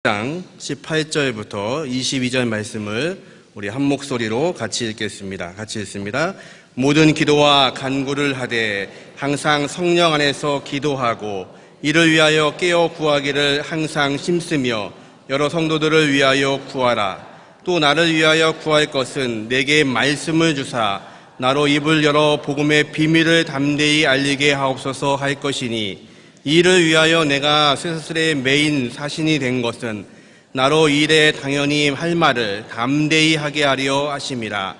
장 18절부터 22절 말씀을 우리 한 목소리로 같이 읽겠습니다. 같이 읽습니다. 모든 기도와 간구를 하되 항상 성령 안에서 기도하고 이를 위하여 깨어 구하기를 항상 힘쓰며 여러 성도들을 위하여 구하라. 또 나를 위하여 구할 것은 내게 말씀을 주사 나로 입을 열어 복음의 비밀을 담대히 알리게 하옵소서 할 것이니, 이를 위하여 내가 쇠사슬에 매인 사신이 된 것은 나로 일에 당연히 할 말을 담대히 하게 하려 하심이라.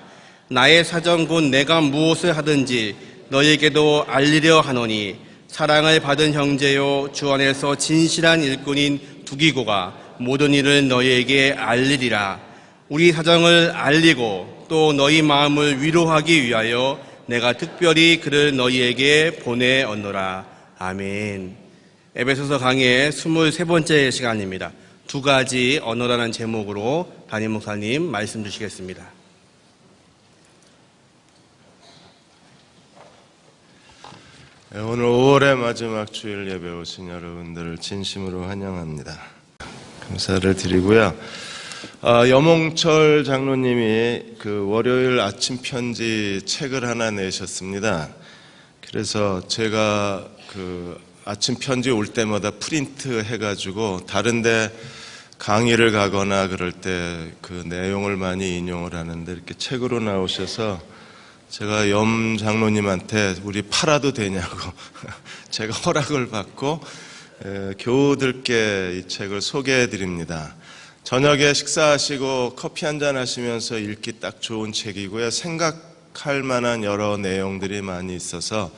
나의 사정 곧 내가 무엇을 하든지 너희에게도 알리려 하노니, 사랑을 받은 형제요 주 안에서 진실한 일꾼인 두기고가 모든 일을 너희에게 알리리라. 우리 사정을 알리고 또 너희 마음을 위로하기 위하여 내가 특별히 그를 너희에게 보내었노라. 아멘. 에베소서 강의 23번째 시간입니다. 두 가지 언어라는 제목으로 담임 목사님 말씀 주시겠습니다. 오늘 5월의 마지막 주일 예배 오신 여러분들을 진심으로 환영합니다. 감사를 드리고요. 염홍철 장로님이 그 월요일 아침 편지 책을 하나 내셨습니다. 그래서 제가 그 아침 편지 올 때마다 프린트 해가지고 다른데 강의를 가거나 그럴 때 그 내용을 많이 인용을 하는데, 이렇게 책으로 나오셔서 제가 염 장로님한테 우리 팔아도 되냐고 제가 허락을 받고 교우들께 이 책을 소개해 드립니다. 저녁에 식사하시고 커피 한잔 하시면서 읽기 딱 좋은 책이고요. 생각할 만한 여러 내용들이 많이 있어서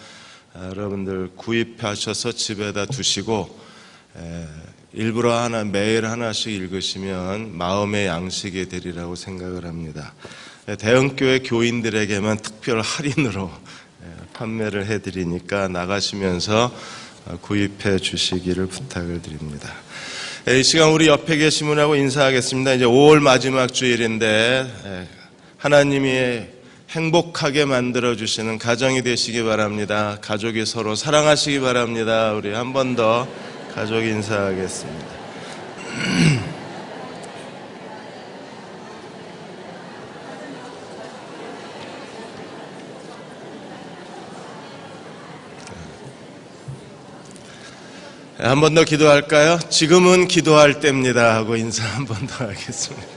여러분들 구입하셔서 집에다 두시고 일부러 매일 하나씩 읽으시면 마음의 양식이 되리라고 생각을 합니다. 대형교회 교인들에게만 특별 할인으로 판매를 해드리니까 나가시면서 구입해 주시기를 부탁을 드립니다. 이 시간 우리 옆에 계신 분하고 인사하겠습니다. 이제 5월 마지막 주일인데 하나님이 행복하게 만들어주시는 가정이 되시기 바랍니다. 가족이 서로 사랑하시기 바랍니다. 우리 한 번 더 가족 인사하겠습니다. 한 번 더 기도할까요? 지금은 기도할 때입니다 하고 인사 한 번 더 하겠습니다.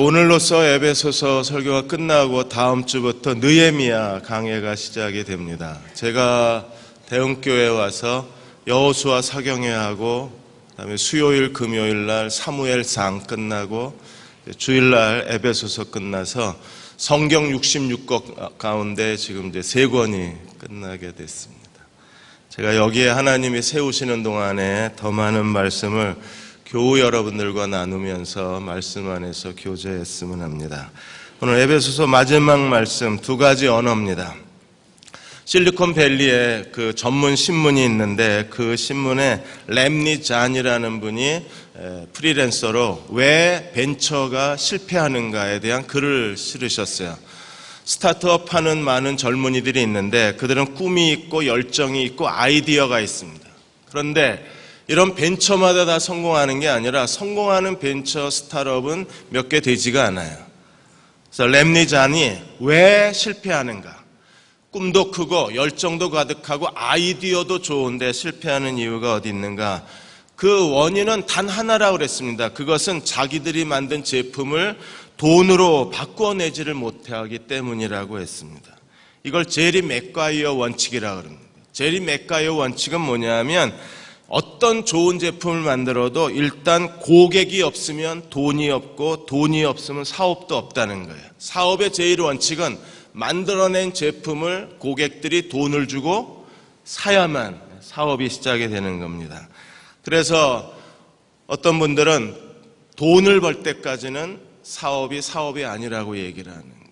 오늘로써 에베소서 설교가 끝나고 다음 주부터 느헤미야 강해가 시작이 됩니다. 제가 대흥교회에 와서 여호수아 사경회하고 그다음에 수요일 금요일 날 사무엘상 끝나고 주일날 에베소서 끝나서 성경 66권 가운데 지금 이제 3권이 끝나게 됐습니다. 제가 여기에 하나님이 세우시는 동안에 더 많은 말씀을 교우 여러분들과 나누면서 말씀 안에서 교제했으면 합니다. 오늘 에베소서 마지막 말씀 2가지 언어입니다. 실리콘밸리에 그 전문 신문이 있는데 그 신문에 램니 잔이라는 분이 프리랜서로 왜 벤처가 실패하는가에 대한 글을 실으셨어요. 스타트업 하는 많은 젊은이들이 있는데 그들은 꿈이 있고 열정이 있고 아이디어가 있습니다. 그런데 이런 벤처마다 다 성공하는 게 아니라 성공하는 벤처 스타트업은 몇 개 되지가 않아요. 그래서 램니 잔이 왜 실패하는가? 꿈도 크고 열정도 가득하고 아이디어도 좋은데 실패하는 이유가 어디 있는가? 그 원인은 단 하나라고 그랬습니다. 그것은 자기들이 만든 제품을 돈으로 바꿔내지를 못하기 때문이라고 했습니다. 이걸 제리 맥과이어 원칙이라고 합니다. 제리 맥과이어 원칙은 뭐냐면 어떤 좋은 제품을 만들어도 일단 고객이 없으면 돈이 없고 돈이 없으면 사업도 없다는 거예요. 사업의 제일 원칙은 만들어낸 제품을 고객들이 돈을 주고 사야만 사업이 시작이 되는 겁니다. 그래서 어떤 분들은 돈을 벌 때까지는 사업이 아니라고 얘기를 하는 거예요.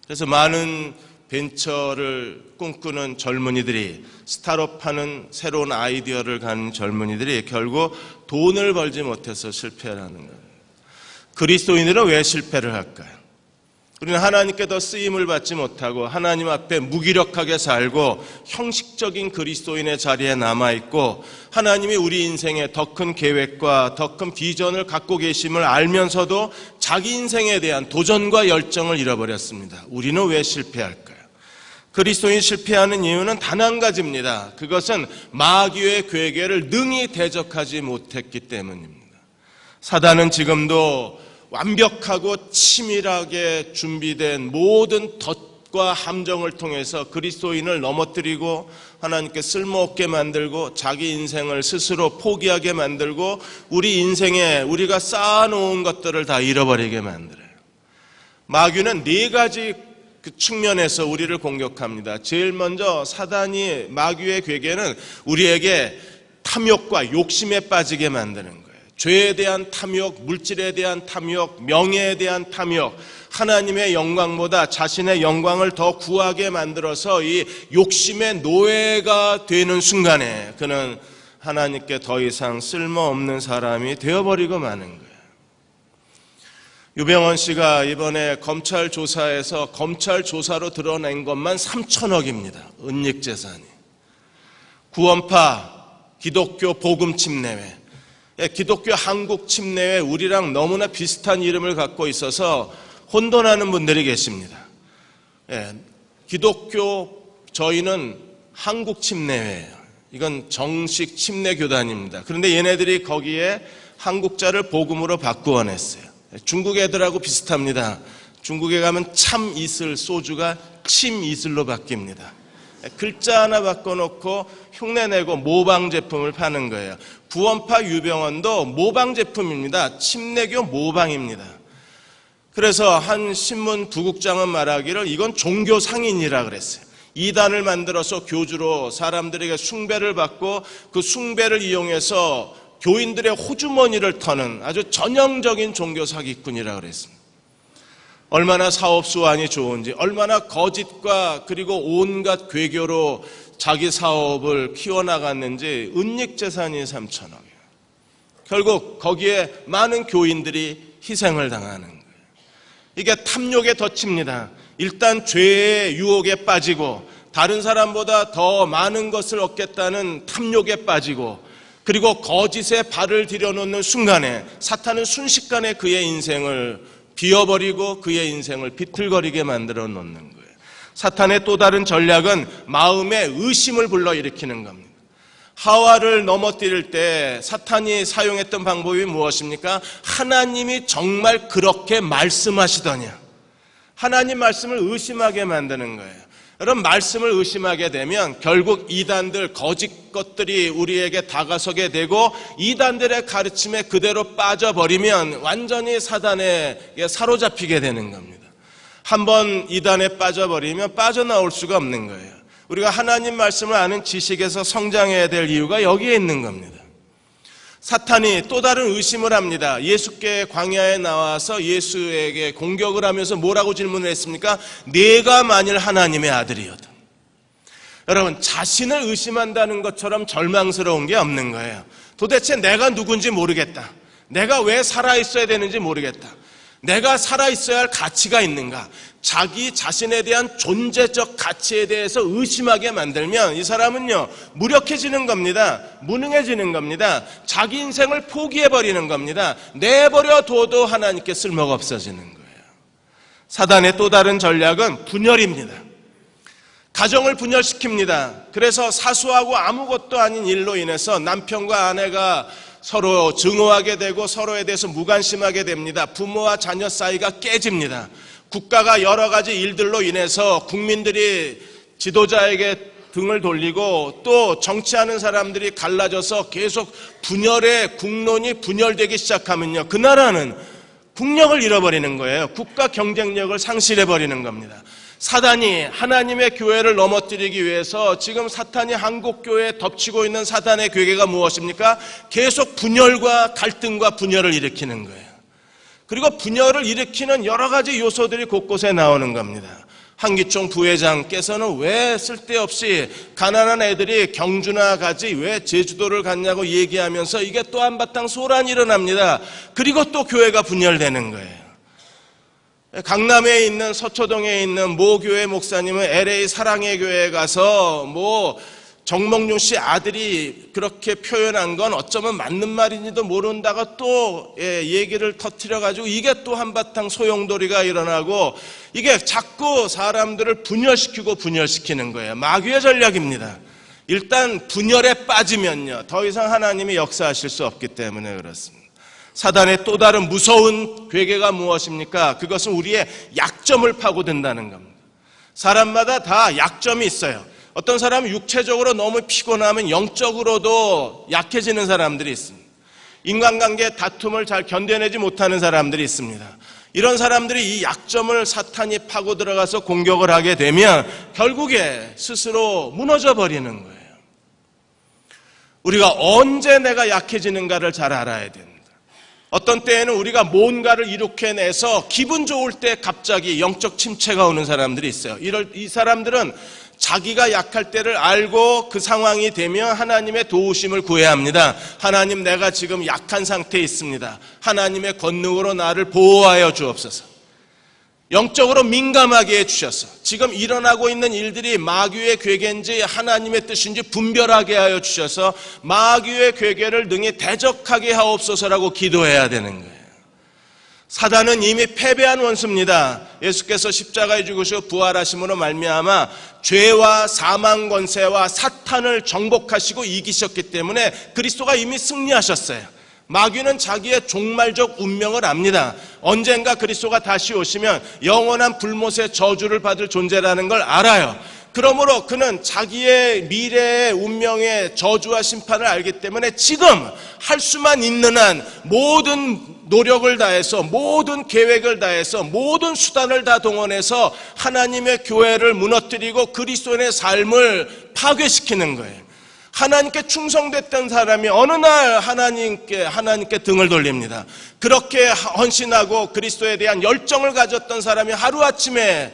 그래서 많은 벤처를 꿈꾸는 젊은이들이, 스타트업하는 새로운 아이디어를 가는 젊은이들이 결국 돈을 벌지 못해서 실패를 하는 거예요. 그리스도인들은 왜 실패를 할까요? 우리는 하나님께 더 쓰임을 받지 못하고 하나님 앞에 무기력하게 살고 형식적인 그리스도인의 자리에 남아있고, 하나님이 우리 인생에 더 큰 계획과 더 큰 비전을 갖고 계심을 알면서도 자기 인생에 대한 도전과 열정을 잃어버렸습니다. 우리는 왜 실패할까요? 그리스도인이 실패하는 이유는 단 한 가지입니다. 그것은 마귀의 괴계를 능히 대적하지 못했기 때문입니다. 사단은 지금도 완벽하고 치밀하게 준비된 모든 덫과 함정을 통해서 그리스도인을 넘어뜨리고 하나님께 쓸모없게 만들고 자기 인생을 스스로 포기하게 만들고 우리 인생에 우리가 쌓아놓은 것들을 다 잃어버리게 만들어요. 마귀는 네 가지 그 측면에서 우리를 공격합니다. 제일 먼저 사단이, 마귀의 괴계는 우리에게 탐욕과 욕심에 빠지게 만드는 거예요. 죄에 대한 탐욕, 물질에 대한 탐욕, 명예에 대한 탐욕, 하나님의 영광보다 자신의 영광을 더 구하게 만들어서 이 욕심의 노예가 되는 순간에 그는 하나님께 더 이상 쓸모없는 사람이 되어버리고 마는 거예요. 유병원 씨가 이번에 검찰 조사에서 검찰 조사로 드러낸 것만 3천억입니다. 은닉재산이. 구원파, 기독교 복음 침례회, 기독교 한국 침례회, 우리랑 너무나 비슷한 이름을 갖고 있어서 혼돈하는 분들이 계십니다. 기독교, 저희는 한국 침례회예요. 이건 정식 침례 교단입니다. 그런데 얘네들이 거기에 한국자를 복음으로 바꾸어냈어요. 중국 애들하고 비슷합니다. 중국에 가면 참 이슬 소주가 침 이슬로 바뀝니다. 글자 하나 바꿔놓고 흉내내고 모방 제품을 파는 거예요. 구원파 유병원도 모방 제품입니다. 침례교 모방입니다. 그래서 한 신문 부국장은 말하기를 이건 종교 상인이라 그랬어요. 이단을 만들어서 교주로 사람들에게 숭배를 받고 그 숭배를 이용해서 교인들의 호주머니를 터는 아주 전형적인 종교 사기꾼이라 그랬습니다. 얼마나 사업 수완이 좋은지, 얼마나 거짓과 그리고 온갖 괴교로 자기 사업을 키워나갔는지. 은닉재산이 3천억이에요. 결국 거기에 많은 교인들이 희생을 당하는 거예요. 이게 탐욕에 덫입니다. 일단 죄의 유혹에 빠지고 다른 사람보다 더 많은 것을 얻겠다는 탐욕에 빠지고, 그리고 거짓에 발을 들여놓는 순간에 사탄은 순식간에 그의 인생을 비워버리고 그의 인생을 비틀거리게 만들어 놓는 거예요. 사탄의 또 다른 전략은 마음에 의심을 불러일으키는 겁니다. 하와를 넘어뜨릴 때 사탄이 사용했던 방법이 무엇입니까? 하나님이 정말 그렇게 말씀하시더냐? 하나님 말씀을 의심하게 만드는 거예요. 여러분, 말씀을 의심하게 되면 결국 이단들, 거짓 것들이 우리에게 다가서게 되고 이단들의 가르침에 그대로 빠져버리면 완전히 사단에 사로잡히게 되는 겁니다. 한번 이단에 빠져버리면 빠져나올 수가 없는 거예요. 우리가 하나님 말씀을 아는 지식에서 성장해야 될 이유가 여기에 있는 겁니다. 사탄이 또 다른 의심을 합니다. 예수께 광야에 나와서 예수에게 공격을 하면서 뭐라고 질문을 했습니까? 네가 만일 하나님의 아들이어도. 여러분, 자신을 의심한다는 것처럼 절망스러운 게 없는 거예요. 도대체 내가 누군지 모르겠다. 내가 왜 살아있어야 되는지 모르겠다. 내가 살아있어야 할 가치가 있는가? 자기 자신에 대한 존재적 가치에 대해서 의심하게 만들면 이 사람은요, 무력해지는 겁니다. 무능해지는 겁니다. 자기 인생을 포기해버리는 겁니다. 내버려둬도 하나님께 쓸모가 없어지는 거예요. 사단의 또 다른 전략은 분열입니다. 가정을 분열시킵니다. 그래서 사소하고 아무것도 아닌 일로 인해서 남편과 아내가 서로 증오하게 되고 서로에 대해서 무관심하게 됩니다. 부모와 자녀 사이가 깨집니다. 국가가 여러 가지 일들로 인해서 국민들이 지도자에게 등을 돌리고 또 정치하는 사람들이 갈라져서 계속 분열의 국론이 분열되기 시작하면요, 그 나라는 국력을 잃어버리는 거예요. 국가 경쟁력을 상실해버리는 겁니다. 사단이 하나님의 교회를 넘어뜨리기 위해서 지금 사탄이 한국교회에 덮치고 있는 사단의 괴계가 무엇입니까? 계속 분열과 갈등과 분열을 일으키는 거예요. 그리고 분열을 일으키는 여러 가지 요소들이 곳곳에 나오는 겁니다. 한기총 부회장께서는 왜 쓸데없이 가난한 애들이 경주나 가지 왜 제주도를 갔냐고 얘기하면서 이게 또 한바탕 소란이 일어납니다. 그리고 또 교회가 분열되는 거예요. 강남에 있는 서초동에 있는 모 교회 목사님은 LA 사랑의 교회에 가서 정몽준 씨 아들이 그렇게 표현한 건 어쩌면 맞는 말인지도 모른다가 또 얘기를 터뜨려가지고 이게 또 한바탕 소용돌이가 일어나고 이게 자꾸 사람들을 분열시키는 거예요. 마귀의 전략입니다. 일단 분열에 빠지면요, 더 이상 하나님이 역사하실 수 없기 때문에 그렇습니다. 사단의 또 다른 무서운 괴계가 무엇입니까? 그것은 우리의 약점을 파고든다는 겁니다. 사람마다 다 약점이 있어요. 어떤 사람은 육체적으로 너무 피곤하면 영적으로도 약해지는 사람들이 있습니다. 인간관계 다툼을 잘 견뎌내지 못하는 사람들이 있습니다. 이런 사람들이 이 약점을 사탄이 파고 들어가서 공격을 하게 되면 결국에 스스로 무너져 버리는 거예요. 우리가 언제 내가 약해지는가를 잘 알아야 됩니다. 어떤 때에는 우리가 뭔가를 이룩해내서 기분 좋을 때 갑자기 영적 침체가 오는 사람들이 있어요. 이 사람들은 자기가 약할 때를 알고 그 상황이 되면 하나님의 도우심을 구해야 합니다. 하나님, 내가 지금 약한 상태에 있습니다. 하나님의 권능으로 나를 보호하여 주옵소서. 영적으로 민감하게 해주셔서 지금 일어나고 있는 일들이 마귀의 괴계인지 하나님의 뜻인지 분별하게 하여 주셔서 마귀의 괴계를 능히 대적하게 하옵소서라고 기도해야 되는 거예요. 사단은 이미 패배한 원수입니다. 예수께서 십자가에 죽으시고 부활하심으로 말미암아 죄와 사망 권세와 사탄을 정복하시고 이기셨기 때문에 그리스도가 이미 승리하셨어요. 마귀는 자기의 종말적 운명을 압니다. 언젠가 그리스도가 다시 오시면 영원한 불못의 저주를 받을 존재라는 걸 알아요. 그러므로 그는 자기의 미래의 운명의 저주와 심판을 알기 때문에 지금 할 수만 있는 한 모든 노력을 다해서, 모든 계획을 다해서, 모든 수단을 다 동원해서 하나님의 교회를 무너뜨리고 그리스도인의 삶을 파괴시키는 거예요. 하나님께 충성됐던 사람이 어느 날 하나님께 등을 돌립니다. 그렇게 헌신하고 그리스도에 대한 열정을 가졌던 사람이 하루아침에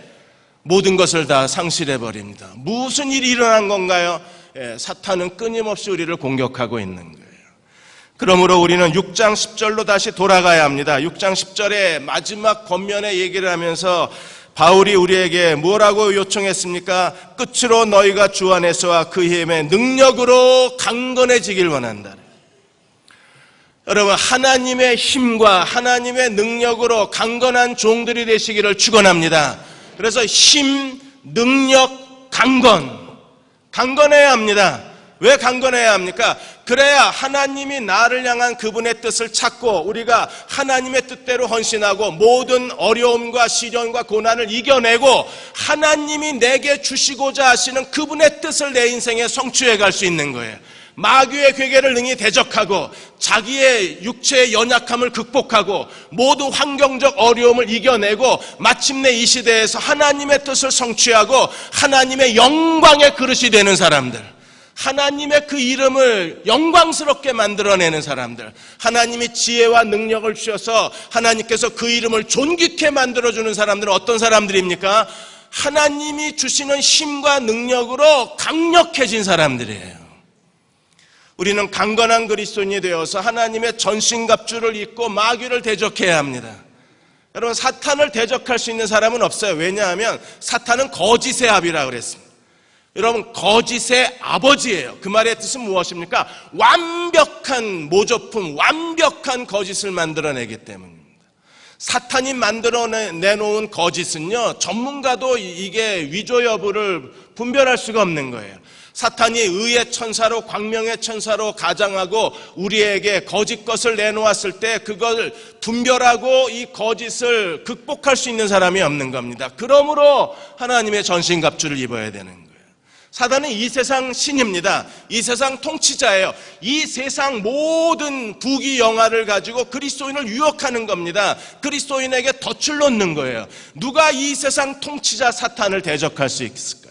모든 것을 다 상실해버립니다. 무슨 일이 일어난 건가요? 사탄은 끊임없이 우리를 공격하고 있는 거예요. 그러므로 우리는 6장 10절로 다시 돌아가야 합니다. 6장 10절의 마지막 권면의 얘기를 하면서 바울이 우리에게 뭐라고 요청했습니까? 끝으로 너희가 주 안에서와 그 힘의 능력으로 강건해지길 원한다. 여러분, 하나님의 힘과 하나님의 능력으로 강건한 종들이 되시기를 축원합니다. 그래서 힘, 능력, 강건해야 합니다. 왜 강건해야 합니까? 그래야 하나님이 나를 향한 그분의 뜻을 찾고 우리가 하나님의 뜻대로 헌신하고 모든 어려움과 시련과 고난을 이겨내고 하나님이 내게 주시고자 하시는 그분의 뜻을 내 인생에 성취해 갈 수 있는 거예요. 마귀의 괴계를 능히 대적하고 자기의 육체의 연약함을 극복하고 모든 환경적 어려움을 이겨내고 마침내 이 시대에서 하나님의 뜻을 성취하고 하나님의 영광의 그릇이 되는 사람들, 하나님의 그 이름을 영광스럽게 만들어내는 사람들, 하나님이 지혜와 능력을 주셔서 하나님께서 그 이름을 존귀케 만들어주는 사람들은 어떤 사람들입니까? 하나님이 주시는 힘과 능력으로 강력해진 사람들이에요. 우리는 강건한 그리스도인이 되어서 하나님의 전신갑주를 입고 마귀를 대적해야 합니다. 여러분, 사탄을 대적할 수 있는 사람은 없어요. 왜냐하면 사탄은 거짓의 아비라고 그랬습니다. 여러분, 거짓의 아버지예요. 그 말의 뜻은 무엇입니까? 완벽한 모조품, 완벽한 거짓을 만들어내기 때문입니다. 사탄이 만들어내놓은 거짓은요, 전문가도 이게 위조 여부를 분별할 수가 없는 거예요. 사탄이 의의 천사로, 광명의 천사로 가장하고 우리에게 거짓 것을 내놓았을 때 그걸 분별하고 이 거짓을 극복할 수 있는 사람이 없는 겁니다. 그러므로 하나님의 전신갑주를 입어야 되는 거예요. 사단은 이 세상 신입니다. 이 세상 통치자예요. 이 세상 모든 부귀 영화를 가지고 그리스도인을 유혹하는 겁니다. 그리스도인에게 덫을 놓는 거예요. 누가 이 세상 통치자 사탄을 대적할 수 있을까요?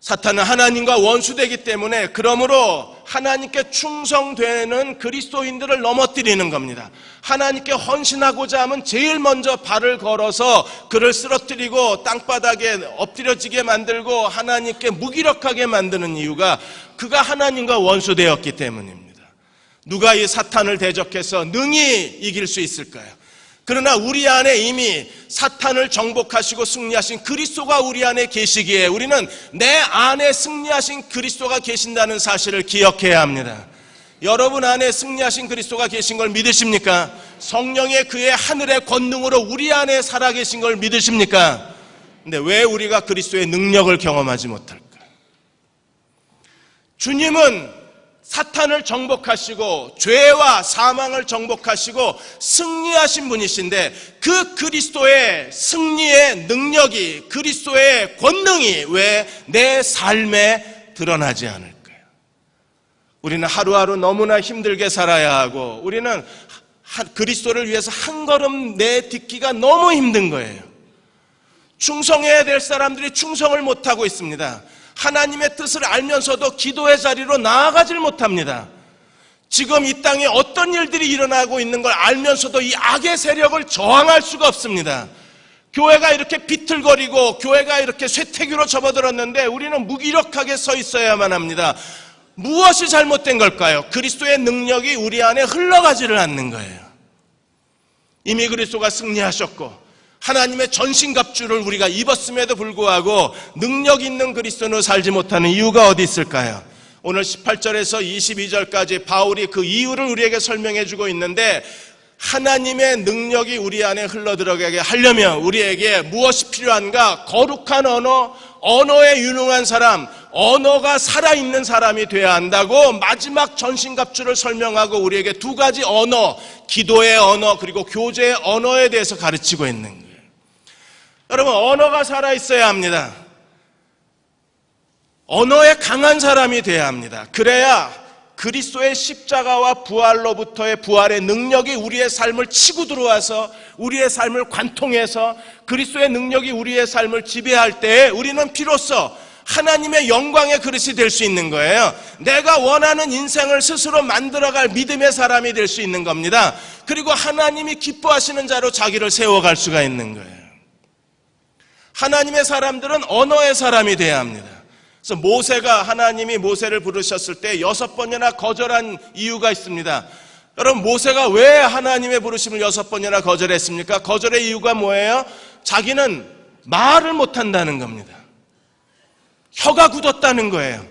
사탄은 하나님과 원수되기 때문에 그러므로 하나님께 충성되는 그리스도인들을 넘어뜨리는 겁니다. 하나님께 헌신하고자 하면 제일 먼저 발을 걸어서 그를 쓰러뜨리고 땅바닥에 엎드려지게 만들고 하나님께 무기력하게 만드는 이유가 그가 하나님과 원수되었기 때문입니다. 누가 이 사탄을 대적해서 능히 이길 수 있을까요? 그러나 우리 안에 이미 사탄을 정복하시고 승리하신 그리스도가 우리 안에 계시기에 우리는 내 안에 승리하신 그리스도가 계신다는 사실을 기억해야 합니다. 여러분 안에 승리하신 그리스도가 계신 걸 믿으십니까? 성령의 그의 하늘의 권능으로 우리 안에 살아계신 걸 믿으십니까? 근데 왜 우리가 그리스도의 능력을 경험하지 못할까? 주님은 사탄을 정복하시고 죄와 사망을 정복하시고 승리하신 분이신데 그 그리스도의 승리의 능력이, 그리스도의 권능이 왜 내 삶에 드러나지 않을까요? 우리는 하루하루 너무나 힘들게 살아야 하고 우리는 그리스도를 위해서 한 걸음 내딛기가 너무 힘든 거예요. 충성해야 될 사람들이 충성을 못하고 있습니다. 하나님의 뜻을 알면서도 기도의 자리로 나아가질 못합니다. 지금 이 땅에 어떤 일들이 일어나고 있는 걸 알면서도 이 악의 세력을 저항할 수가 없습니다. 교회가 이렇게 비틀거리고 교회가 이렇게 쇠퇴기로 접어들었는데 우리는 무기력하게 서 있어야만 합니다. 무엇이 잘못된 걸까요? 그리스도의 능력이 우리 안에 흘러가지를 않는 거예요. 이미 그리스도가 승리하셨고 하나님의 전신갑주를 우리가 입었음에도 불구하고 능력 있는 그리스도로 살지 못하는 이유가 어디 있을까요? 오늘 18절에서 22절까지 바울이 그 이유를 우리에게 설명해 주고 있는데 하나님의 능력이 우리 안에 흘러들어가게 하려면 우리에게 무엇이 필요한가? 거룩한 언어에 유능한 사람, 언어가 살아있는 사람이 되어야 한다고 마지막 전신갑주를 설명하고 우리에게 두 가지 언어, 기도의 언어 그리고 교제의 언어에 대해서 가르치고 있는 거예요. 여러분, 언어가 살아있어야 합니다. 언어에 강한 사람이 되어야 합니다. 그래야 그리스도의 십자가와 부활로부터의 부활의 능력이 우리의 삶을 치고 들어와서 우리의 삶을 관통해서 그리스도의 능력이 우리의 삶을 지배할 때 우리는 비로소 하나님의 영광의 그릇이 될 수 있는 거예요. 내가 원하는 인생을 스스로 만들어갈 믿음의 사람이 될 수 있는 겁니다. 그리고 하나님이 기뻐하시는 자로 자기를 세워갈 수가 있는 거예요. 하나님의 사람들은 언어의 사람이 돼야 합니다. 그래서 모세가 하나님이 모세를 부르셨을 때 6번이나 거절한 이유가 있습니다. 여러분, 모세가 왜 하나님의 부르심을 6번이나 거절했습니까? 거절의 이유가 뭐예요? 자기는 말을 못한다는 겁니다. 혀가 굳었다는 거예요.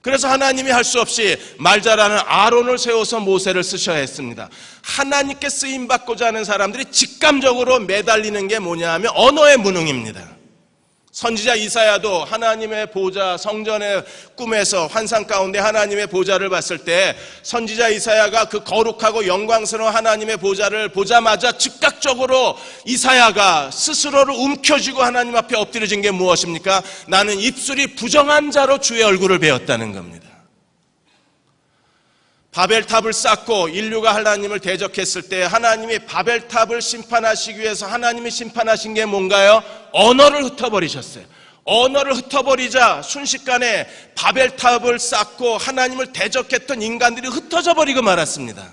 그래서 하나님이 할 수 없이 말 잘하는 아론을 세워서 모세를 쓰셔야 했습니다. 하나님께 쓰임받고자 하는 사람들이 직감적으로 매달리는 게 뭐냐 하면 언어의 무능입니다. 선지자 이사야도 하나님의 보좌, 성전의 꿈에서 환상 가운데 하나님의 보좌를 봤을 때 선지자 이사야가 그 거룩하고 영광스러운 하나님의 보좌를 보자마자 즉각적으로 이사야가 스스로를 움켜쥐고 하나님 앞에 엎드려진 게 무엇입니까? 나는 입술이 부정한 자로 주의 얼굴을 배웠다는 겁니다. 바벨탑을 쌓고 인류가 하나님을 대적했을 때 하나님이 바벨탑을 심판하시기 위해서 하나님이 심판하신 게 뭔가요? 언어를 흩어버리셨어요. 언어를 흩어버리자 순식간에 바벨탑을 쌓고 하나님을 대적했던 인간들이 흩어져 버리고 말았습니다.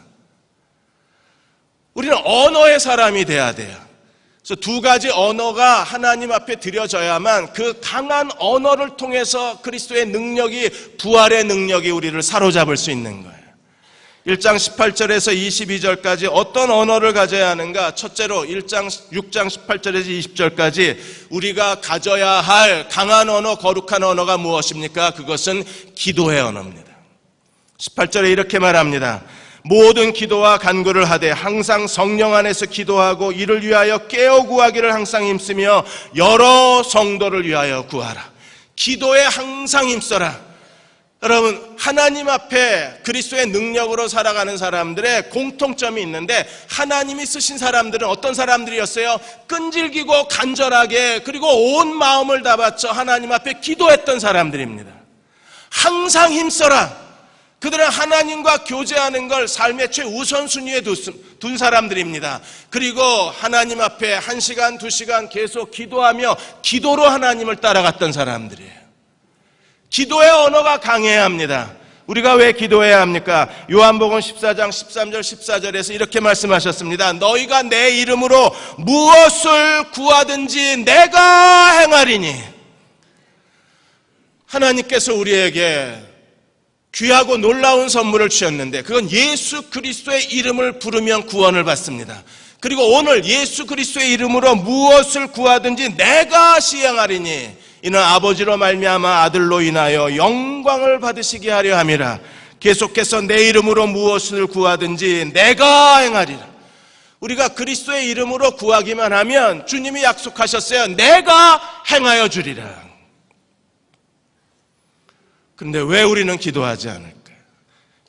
우리는 언어의 사람이 돼야 돼요. 그래서 두 가지 언어가 하나님 앞에 드려져야만 그 강한 언어를 통해서 그리스도의 능력이, 부활의 능력이 우리를 사로잡을 수 있는 거예요. 1장 18절에서 22절까지 어떤 언어를 가져야 하는가? 첫째로 6장 18절에서 20절까지 우리가 가져야 할 강한 언어, 거룩한 언어가 무엇입니까? 그것은 기도의 언어입니다. 18절에 이렇게 말합니다. 모든 기도와 간구를 하되 항상 성령 안에서 기도하고 이를 위하여 깨어 구하기를 항상 힘쓰며 여러 성도를 위하여 구하라. 기도에 항상 힘써라. 여러분, 하나님 앞에 그리스도의 능력으로 살아가는 사람들의 공통점이 있는데 하나님이 쓰신 사람들은 어떤 사람들이었어요? 끈질기고 간절하게 그리고 온 마음을 다 바쳐 하나님 앞에 기도했던 사람들입니다. 항상 힘써라. 그들은 하나님과 교제하는 걸 삶의 최우선순위에 둔 사람들입니다. 그리고 하나님 앞에 1시간, 2시간 계속 기도하며 기도로 하나님을 따라갔던 사람들이에요. 기도의 언어가 강해야 합니다. 우리가 왜 기도해야 합니까? 요한복음 14장 13절 14절에서 이렇게 말씀하셨습니다. 너희가 내 이름으로 무엇을 구하든지 내가 행하리니. 하나님께서 우리에게 귀하고 놀라운 선물을 주셨는데 그건 예수 그리스도의 이름을 부르면 구원을 받습니다. 그리고 오늘 예수 그리스도의 이름으로 무엇을 구하든지 내가 시행하리니 이는 아버지로 말미암아 아들로 인하여 영광을 받으시게 하려 함이라. 계속해서 내 이름으로 무엇을 구하든지 내가 행하리라. 우리가 그리스도의 이름으로 구하기만 하면 주님이 약속하셨어요. 내가 행하여 주리라. 그런데 왜 우리는 기도하지 않을까?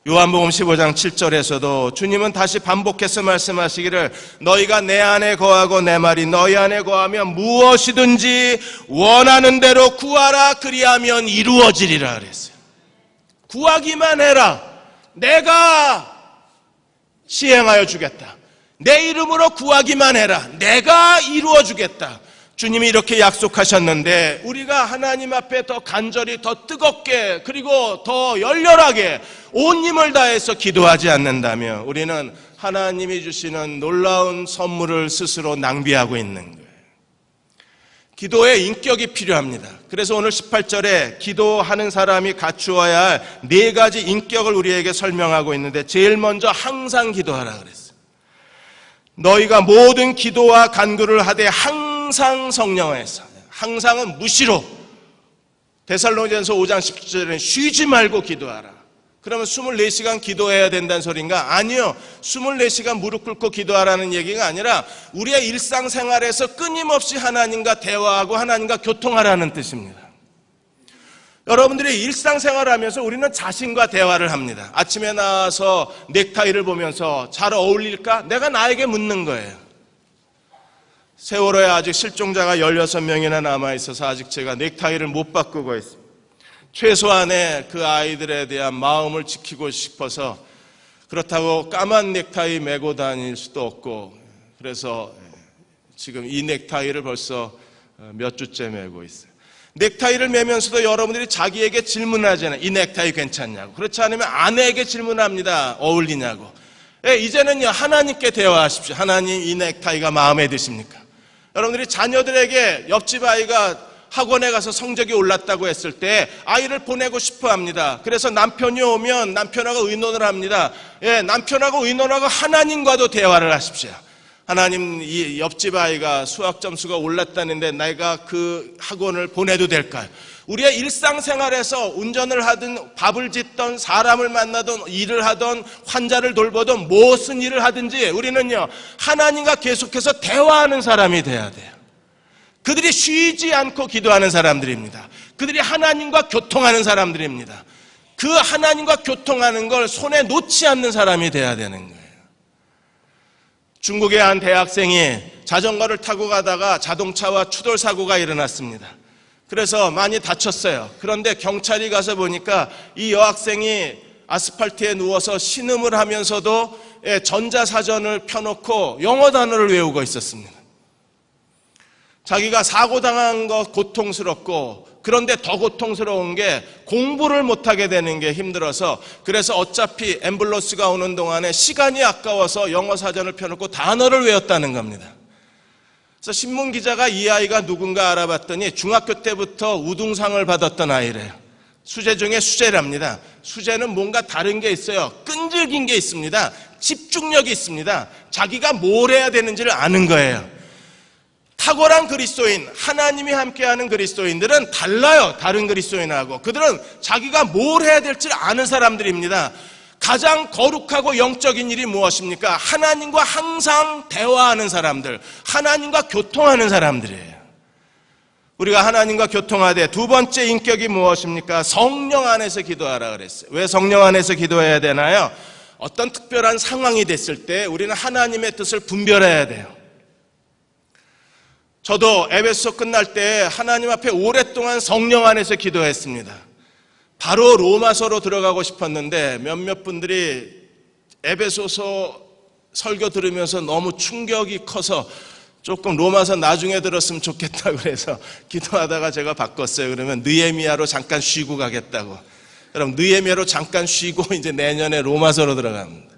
요한복음 15장 7절에서도 주님은 다시 반복해서 말씀하시기를 너희가 내 안에 거하고 내 말이 너희 안에 거하면 무엇이든지 원하는 대로 구하라 그리하면 이루어지리라 그랬어요. 구하기만 해라. 내가 시행하여 주겠다. 내 이름으로 구하기만 해라. 내가 이루어 주겠다. 주님이 이렇게 약속하셨는데 우리가 하나님 앞에 더 간절히 더 뜨겁게 그리고 더 열렬하게 온 힘을 다해서 기도하지 않는다면 우리는 하나님이 주시는 놀라운 선물을 스스로 낭비하고 있는 거예요. 기도에 인격이 필요합니다. 그래서 오늘 18절에 기도하는 사람이 갖추어야 할 4가지 인격을 우리에게 설명하고 있는데 제일 먼저 항상 기도하라 그랬어요. 너희가 모든 기도와 간구를 하되 항상 성령 안에서, 항상은 무시로, 데살로니가서 5장 17절에는 쉬지 말고 기도하라. 그러면 24시간 기도해야 된다는 소린가? 아니요. 24시간 무릎 꿇고 기도하라는 얘기가 아니라 우리의 일상생활에서 끊임없이 하나님과 대화하고 하나님과 교통하라는 뜻입니다. 여러분들이 일상생활을 하면서 우리는 자신과 대화를 합니다. 아침에 나와서 넥타이를 보면서 잘 어울릴까? 내가 나에게 묻는 거예요. 세월호에 아직 실종자가 16명이나 남아있어서 아직 제가 넥타이를 못 바꾸고 있습니다. 최소한의 그 아이들에 대한 마음을 지키고 싶어서 그렇다고 까만 넥타이 메고 다닐 수도 없고 그래서 지금 이 넥타이를 벌써 몇 주째 메고 있어요. 넥타이를 매면서도 여러분들이 자기에게 질문하잖아요. 이 넥타이 괜찮냐고. 그렇지 않으면 아내에게 질문합니다. 어울리냐고. 이제는요 하나님께 대화하십시오. 하나님 이 넥타이가 마음에 드십니까? 여러분들이 자녀들에게 옆집 아이가 학원에 가서 성적이 올랐다고 했을 때 아이를 보내고 싶어 합니다. 그래서 남편이 오면 남편하고 의논을 합니다. 남편하고 의논하고 하나님과도 대화를 하십시오. 하나님 이 옆집 아이가 수학 점수가 올랐다는데 내가 그 학원을 보내도 될까요? 우리의 일상생활에서 운전을 하든 밥을 짓던 사람을 만나든 일을 하든 환자를 돌보든 무슨 일을 하든지 우리는요 하나님과 계속해서 대화하는 사람이 돼야 돼요. 그들이 쉬지 않고 기도하는 사람들입니다. 그들이 하나님과 교통하는 사람들입니다. 그 하나님과 교통하는 걸 손에 놓지 않는 사람이 돼야 되는 거예요. 중국의 한 대학생이 자전거를 타고 가다가 자동차와 추돌 사고가 일어났습니다. 그래서 많이 다쳤어요. 그런데 경찰이 가서 보니까 이 여학생이 아스팔트에 누워서 신음을 하면서도 전자사전을 펴놓고 영어 단어를 외우고 있었습니다. 자기가 사고당한 것 고통스럽고 그런데 더 고통스러운 게 공부를 못하게 되는 게 힘들어서 그래서 어차피 앰뷸런스가 오는 동안에 시간이 아까워서 영어 사전을 펴놓고 단어를 외웠다는 겁니다. 그래서 신문기자가 이 아이가 누군가 알아봤더니 중학교 때부터 우등상을 받았던 아이래요. 수재 중에 수재랍니다. 수재는 뭔가 다른 게 있어요. 끈질긴 게 있습니다. 집중력이 있습니다. 자기가 뭘 해야 되는지를 아는 거예요. 탁월한 그리스도인, 하나님이 함께하는 그리스도인들은 달라요. 다른 그리스도인하고. 그들은 자기가 뭘 해야 될지 아는 사람들입니다. 가장 거룩하고 영적인 일이 무엇입니까? 하나님과 항상 대화하는 사람들, 하나님과 교통하는 사람들이에요. 우리가 하나님과 교통하되 두 번째 인격이 무엇입니까? 성령 안에서 기도하라 그랬어요. 왜 성령 안에서 기도해야 되나요? 어떤 특별한 상황이 됐을 때 우리는 하나님의 뜻을 분별해야 돼요. 저도 에베소 끝날 때 하나님 앞에 오랫동안 성령 안에서 기도했습니다. 바로 로마서로 들어가고 싶었는데 몇몇 분들이 에베소서 설교 들으면서 너무 충격이 커서 조금 로마서 나중에 들었으면 좋겠다고 그래서 기도하다가 제가 바꿨어요. 그러면 느헤미야로 잠깐 쉬고 가겠다고. 그럼 느헤미야로 잠깐 쉬고 이제 내년에 로마서로 들어갑니다.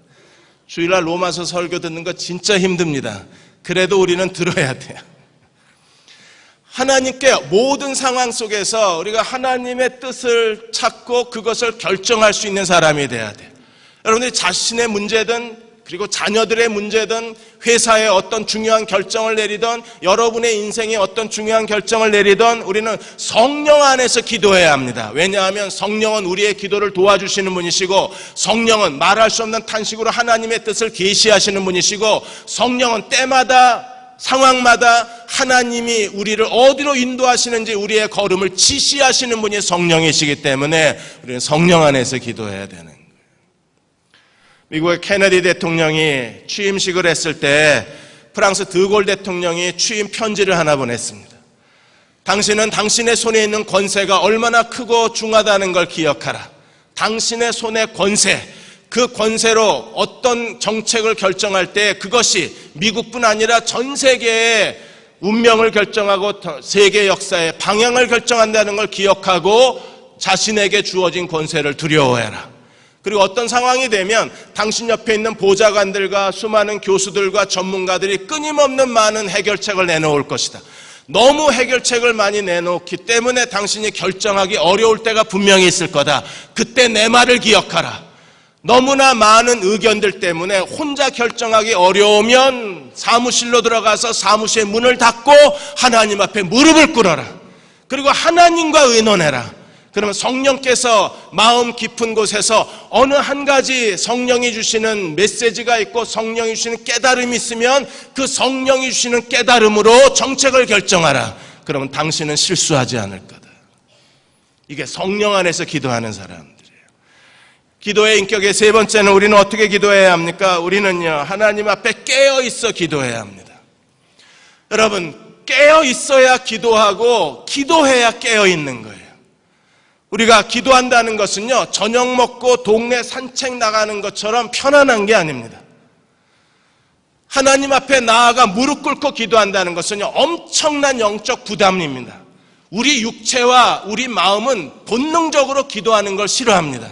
주일날 로마서 설교 듣는 거 진짜 힘듭니다. 그래도 우리는 들어야 돼요. 하나님께 모든 상황 속에서 우리가 하나님의 뜻을 찾고 그것을 결정할 수 있는 사람이 돼야 돼요. 여러분들이 자신의 문제든 그리고 자녀들의 문제든 회사의 어떤 중요한 결정을 내리든 여러분의 인생의 어떤 중요한 결정을 내리든 우리는 성령 안에서 기도해야 합니다. 왜냐하면 성령은 우리의 기도를 도와주시는 분이시고 성령은 말할 수 없는 탄식으로 하나님의 뜻을 계시하시는 분이시고 성령은 때마다 상황마다 하나님이 우리를 어디로 인도하시는지 우리의 걸음을 지시하시는 분이 성령이시기 때문에 우리는 성령 안에서 기도해야 되는 거예요. 미국의 케네디 대통령이 취임식을 했을 때 프랑스 드골 대통령이 취임 편지를 하나 보냈습니다. 당신은 당신의 손에 있는 권세가 얼마나 크고 중하다는 걸 기억하라. 당신의 손의 권세, 그 권세로 어떤 정책을 결정할 때 그것이 미국뿐 아니라 전 세계의 운명을 결정하고 세계 역사의 방향을 결정한다는 걸 기억하고 자신에게 주어진 권세를 두려워해라. 그리고 어떤 상황이 되면 당신 옆에 있는 보좌관들과 수많은 교수들과 전문가들이 끊임없는 많은 해결책을 내놓을 것이다. 너무 해결책을 많이 내놓기 때문에 당신이 결정하기 어려울 때가 분명히 있을 거다. 그때 내 말을 기억하라. 너무나 많은 의견들 때문에 혼자 결정하기 어려우면 사무실로 들어가서 사무실의 문을 닫고 하나님 앞에 무릎을 꿇어라. 그리고 하나님과 의논해라. 그러면 성령께서 마음 깊은 곳에서 어느 한 가지 성령이 주시는 메시지가 있고 성령이 주시는 깨달음이 있으면 그 성령이 주시는 깨달음으로 정책을 결정하라. 그러면 당신은 실수하지 않을 거다. 이게 성령 안에서 기도하는 사람들이에요. 기도의 인격의 세 번째는 우리는 어떻게 기도해야 합니까? 우리는요, 하나님 앞에 깨어 있어 기도해야 합니다. 여러분, 깨어 있어야 기도하고 기도해야 깨어 있는 거예요. 우리가 기도한다는 것은요, 저녁 먹고 동네 산책 나가는 것처럼 편안한 게 아닙니다. 하나님 앞에 나아가 무릎 꿇고 기도한다는 것은요, 엄청난 영적 부담입니다. 우리 육체와 우리 마음은 본능적으로 기도하는 걸 싫어합니다.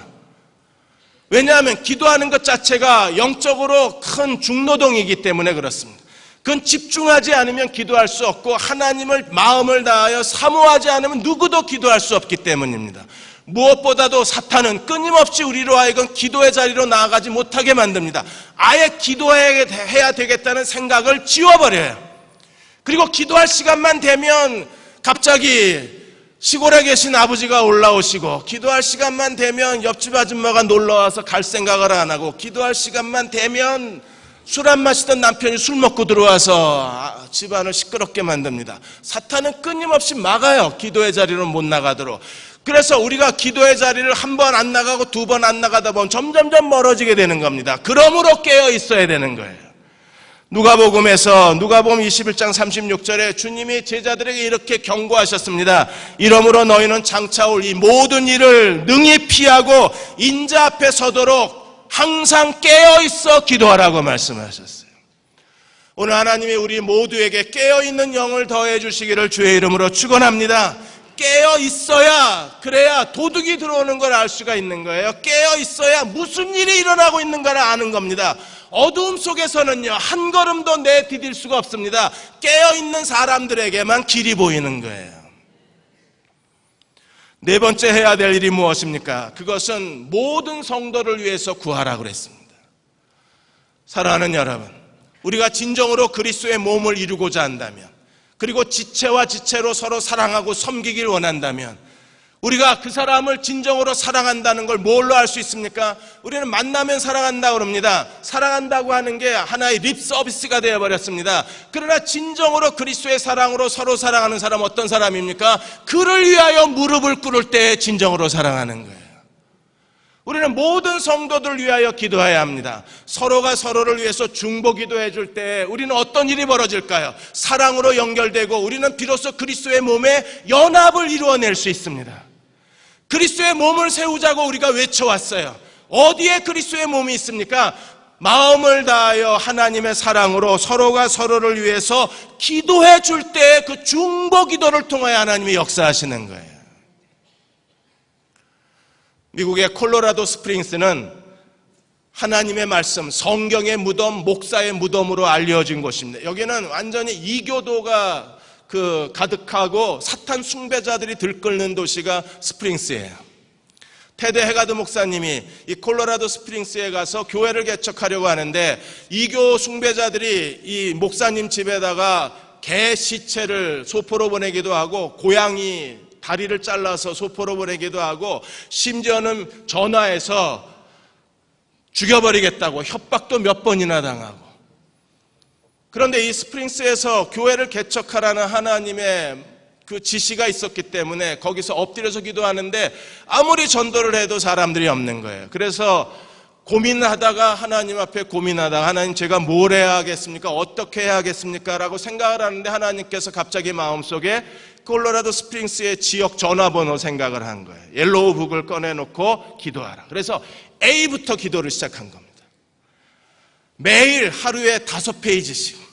왜냐하면 기도하는 것 자체가 영적으로 큰 중노동이기 때문에 그렇습니다. 그건 집중하지 않으면 기도할 수 없고 하나님을 마음을 다하여 사모하지 않으면 누구도 기도할 수 없기 때문입니다. 무엇보다도 사탄은 끊임없이 우리로 하여금 기도의 자리로 나아가지 못하게 만듭니다. 아예 기도해야 되겠다는 생각을 지워버려요. 그리고 기도할 시간만 되면 갑자기 시골에 계신 아버지가 올라오시고, 기도할 시간만 되면 옆집 아줌마가 놀러와서 갈 생각을 안 하고, 기도할 시간만 되면 술 안 마시던 남편이 술 먹고 들어와서 집안을 시끄럽게 만듭니다. 사탄은 끊임없이 막아요. 기도의 자리로 못 나가도록. 그래서 우리가 기도의 자리를 한 번 안 나가고 두 번 안 나가다 보면 점점점 멀어지게 되는 겁니다. 그러므로 깨어 있어야 되는 거예요. 누가복음 21장 36절에 주님이 제자들에게 이렇게 경고하셨습니다. 이러므로 너희는 장차 올 이 모든 일을 능히 피하고 인자 앞에 서도록 항상 깨어있어 기도하라고 말씀하셨어요. 오늘 하나님이 우리 모두에게 깨어있는 영을 더해 주시기를 주의 이름으로 축원합니다. 깨어있어야, 그래야 도둑이 들어오는 걸 알 수가 있는 거예요. 깨어있어야 무슨 일이 일어나고 있는 걸 아는 겁니다. 어두움 속에서는요, 한 걸음도 내디딜 수가 없습니다. 깨어있는 사람들에게만 길이 보이는 거예요. 네 번째 해야 될 일이 무엇입니까? 그것은 모든 성도를 위해서 구하라고 그랬습니다. 사랑하는 여러분, 우리가 진정으로 그리스도의 몸을 이루고자 한다면, 그리고 지체와 지체로 서로 사랑하고 섬기길 원한다면, 우리가 그 사람을 진정으로 사랑한다는 걸 뭘로 알 수 있습니까? 우리는 만나면 사랑한다고 그럽니다. 사랑한다고 하는 게 하나의 립 서비스가 되어버렸습니다. 그러나 진정으로 그리스도의 사랑으로 서로 사랑하는 사람은 어떤 사람입니까? 그를 위하여 무릎을 꿇을 때 진정으로 사랑하는 거예요. 우리는 모든 성도들을 위하여 기도해야 합니다. 서로가 서로를 위해서 중보 기도해 줄 때 우리는 어떤 일이 벌어질까요? 사랑으로 연결되고 우리는 비로소 그리스도의 몸에 연합을 이루어낼 수 있습니다. 그리스도의 몸을 세우자고 우리가 외쳐왔어요. 어디에 그리스도의 몸이 있습니까? 마음을 다하여 하나님의 사랑으로 서로가 서로를 위해서 기도해 줄 때 그 중보 기도를 통하여 하나님이 역사하시는 거예요. 미국의 콜로라도 스프링스는 하나님의 말씀, 성경의 무덤, 목사의 무덤으로 알려진 곳입니다. 여기는 완전히 이교도가 가득하고 사탄 숭배자들이 들끓는 도시가 스프링스예요. 테드 헤가드 목사님이 이 콜로라도 스프링스에 가서 교회를 개척하려고 하는데 이교 숭배자들이 이 목사님 집에다가 개 시체를 소포로 보내기도 하고 고양이 다리를 잘라서 소포로 보내기도 하고 심지어는 전화해서 죽여버리겠다고 협박도 몇 번이나 당하고. 그런데 이 스프링스에서 교회를 개척하라는 하나님의 그 지시가 있었기 때문에 거기서 엎드려서 기도하는데 아무리 전도를 해도 사람들이 없는 거예요. 그래서 고민하다가 하나님 앞에 고민하다가 하나님 제가 뭘 해야 하겠습니까? 어떻게 해야 하겠습니까? 라고 생각을 하는데 하나님께서 갑자기 마음속에 콜로라도 스프링스의 지역 전화번호 생각을 한 거예요. 옐로우북을 꺼내놓고 기도하라. 그래서 A부터 기도를 시작한 겁니다. 매일 하루에 5페이지씩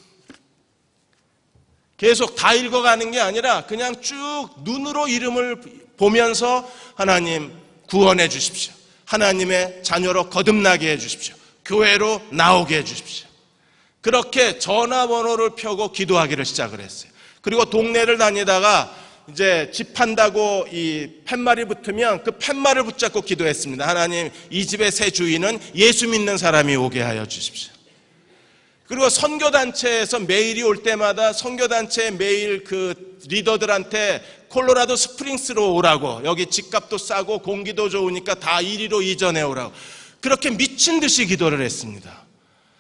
계속 다 읽어가는 게 아니라 그냥 쭉 눈으로 이름을 보면서 하나님 구원해 주십시오. 하나님의 자녀로 거듭나게 해 주십시오. 교회로 나오게 해 주십시오. 그렇게 전화번호를 펴고 기도하기를 시작을 했어요. 그리고 동네를 다니다가 이제 집 판다고 이 팻말이 붙으면 그 팻말을 붙잡고 기도했습니다. 하나님, 이 집의 새 주인은 예수 믿는 사람이 오게 하여 주십시오. 그리고 선교단체에서 메일이 올 때마다 선교단체 메일 그 리더들한테 콜로라도 스프링스로 오라고, 여기 집값도 싸고 공기도 좋으니까 다 이리로 이전해 오라고, 그렇게 미친 듯이 기도를 했습니다.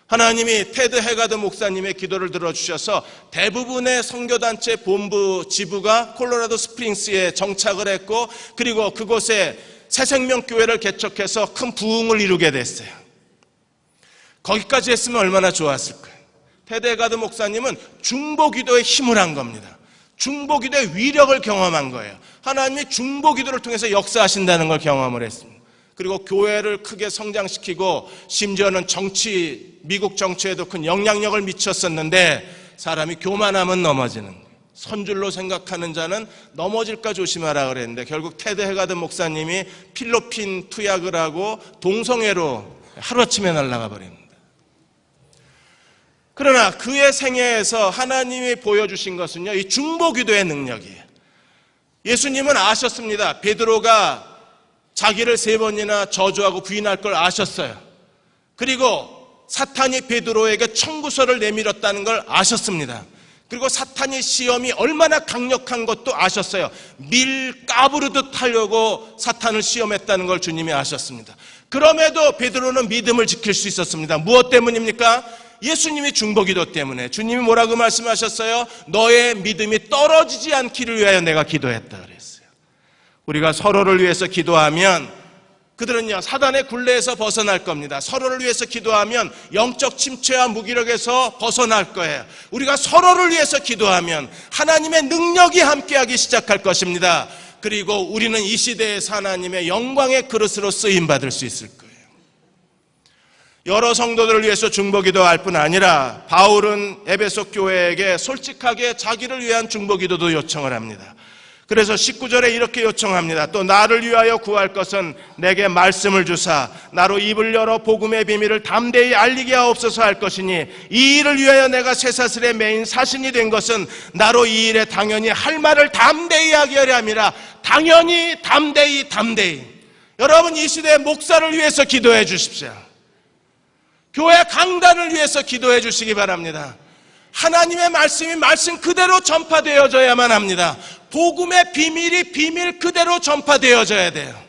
하나님이 테드 헤가드 목사님의 기도를 들어주셔서 대부분의 선교단체 본부 지부가 콜로라도 스프링스에 정착을 했고, 그리고 그곳에 새생명교회를 개척해서 큰 부흥을 이루게 됐어요. 거기까지 했으면 얼마나 좋았을까요? 테드 헤가드 목사님은 중보기도에 힘을 한 겁니다. 중보기도의 위력을 경험한 거예요. 하나님이 중보기도를 통해서 역사하신다는 걸 경험을 했습니다. 그리고 교회를 크게 성장시키고 심지어는 미국 정치에도 큰 영향력을 미쳤었는데 사람이 교만하면 넘어지는 거예요. 선줄로 생각하는 자는 넘어질까 조심하라 그랬는데 결국 테드 헤가드 목사님이 필로핀 투약을 하고 동성애로 하루아침에 날아가 버립니다. 그러나 그의 생애에서 하나님이 보여주신 것은요, 이 중보기도의 능력이에요. 예수님은 아셨습니다. 베드로가 자기를 3번이나 저주하고 부인할 걸 아셨어요. 그리고 사탄이 베드로에게 청구서를 내밀었다는 걸 아셨습니다. 그리고 사탄의 시험이 얼마나 강력한 것도 아셨어요. 밀 까부르듯 하려고 사탄을 시험했다는 걸 주님이 아셨습니다. 그럼에도 베드로는 믿음을 지킬 수 있었습니다. 무엇 때문입니까? 예수님이 중보기도 때문에. 주님이 뭐라고 말씀하셨어요? 너의 믿음이 떨어지지 않기를 위하여 내가 기도했다 그랬어요. 우리가 서로를 위해서 기도하면 그들은요, 사단의 굴레에서 벗어날 겁니다. 서로를 위해서 기도하면 영적 침체와 무기력에서 벗어날 거예요. 우리가 서로를 위해서 기도하면 하나님의 능력이 함께하기 시작할 것입니다. 그리고 우리는 이 시대에서 하나님의 영광의 그릇으로 쓰임받을 수 있을 거예요. 여러 성도들을 위해서 중보기도할 뿐 아니라 바울은 에베소 교회에게 솔직하게 자기를 위한 중보기도도 요청을 합니다. 그래서 19절에 이렇게 요청합니다. 또 나를 위하여 구할 것은 내게 말씀을 주사 나로 입을 열어 복음의 비밀을 담대히 알리게 하옵소서 할 것이니 이 일을 위하여 내가 쇠사슬에 매인 사신이 된 것은 나로 이 일에 당연히 할 말을 담대히 하게 하려 함이라. 당연히, 담대히. 여러분, 이 시대의 목사를 위해서 기도해 주십시오. 교회 강단을 위해서 기도해 주시기 바랍니다. 하나님의 말씀이 말씀 그대로 전파되어져야만 합니다. 복음의 비밀이 비밀 그대로 전파되어져야 돼요.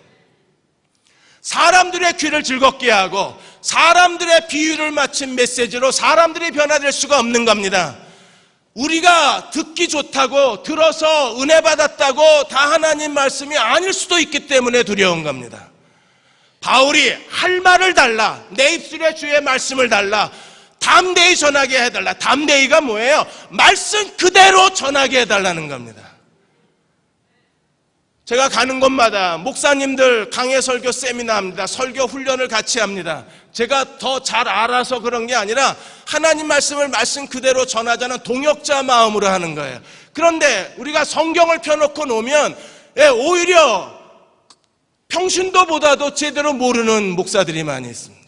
사람들의 귀를 즐겁게 하고 사람들의 비유를 맞춘 메시지로 사람들이 변화될 수가 없는 겁니다. 우리가 듣기 좋다고 들어서 은혜 받았다고 다 하나님 말씀이 아닐 수도 있기 때문에 두려운 겁니다. 바울이 할 말을 달라, 내 입술에 주의 말씀을 달라, 담대히 전하게 해달라. 담대히가 뭐예요? 말씀 그대로 전하게 해달라는 겁니다. 제가 가는 곳마다 목사님들 강해 설교 세미나 합니다. 설교 훈련을 같이 합니다. 제가 더 잘 알아서 그런 게 아니라 하나님 말씀을 말씀 그대로 전하자는 동역자 마음으로 하는 거예요. 그런데 우리가 성경을 펴놓고 놓으면 오히려 평신도보다도 제대로 모르는 목사들이 많이 있습니다.